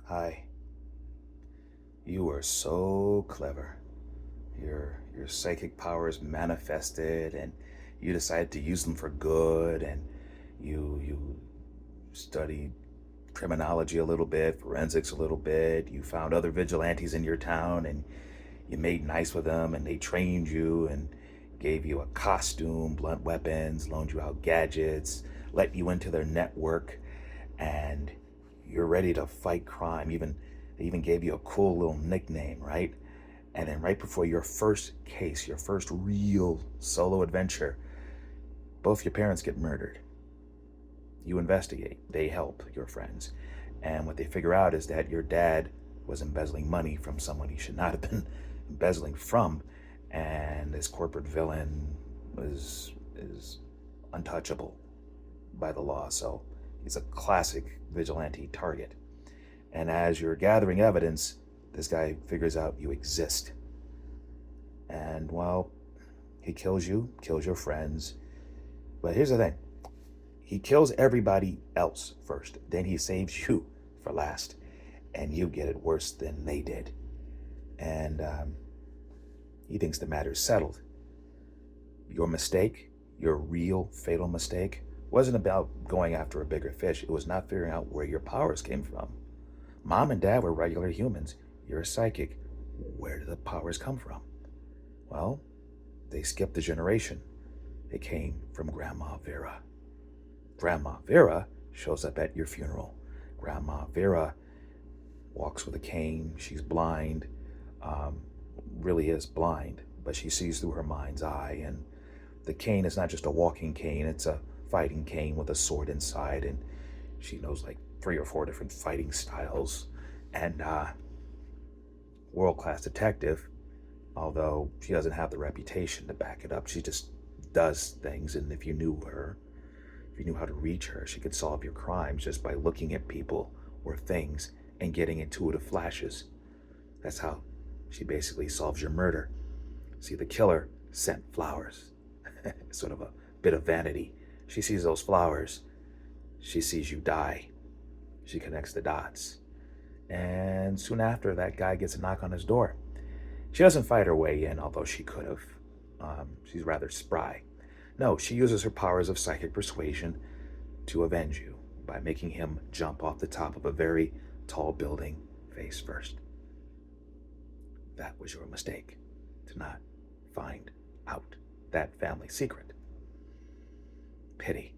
Hi. You were so clever. Your psychic powers manifested, and you decided to use them for good, and you studied criminology a little bit, forensics a little bit. You found other vigilantes in your town, and you made nice with them, and they trained you and gave you a costume, blunt weapons, loaned you out gadgets, let you into their network, and you're ready to fight crime. They even gave you a cool little nickname, right? And then right before your first case, your first real solo adventure, both your parents get murdered. You investigate. They help your friends. And what they figure out is that your dad was embezzling money from someone he should not have been embezzling from. And this corporate villain is untouchable by the law. So he's a classic vigilante target. And as you're gathering evidence, this guy figures out you exist. And well, he kills you, kills your friends. But here's the thing, he kills everybody else first, then he saves you for last. And you get it worse than they did. And he thinks the matter's settled. Your mistake, your real fatal mistake, wasn't about going after a bigger fish. It was not figuring out where your powers came from. Mom and dad were regular humans. You're a psychic. Where did the powers come from? Well, they skipped a generation. They came from Grandma Vera. Grandma Vera shows up at your funeral. Grandma Vera walks with a cane. She's blind, really is blind, but she sees through her mind's eye. And the cane is not just a walking cane, it's a fighting cane with a sword inside. And she knows like 3 or 4 different fighting styles. And world-class detective, although she doesn't have the reputation to back it up. She just does things, and if you knew her, if you knew how to reach her, she could solve your crimes just by looking at people or things and getting intuitive flashes. That's how she basically solves your murder. See, the killer sent flowers. Sort of a bit of vanity. She sees those flowers. She sees you die. She connects the dots. And soon after, that guy gets a knock on his door. She doesn't fight her way in, although she could have. She's rather spry. No, she uses her powers of psychic persuasion to avenge you by making him jump off the top of a very tall building face first. That was your mistake, to not find out that family secret. Pity.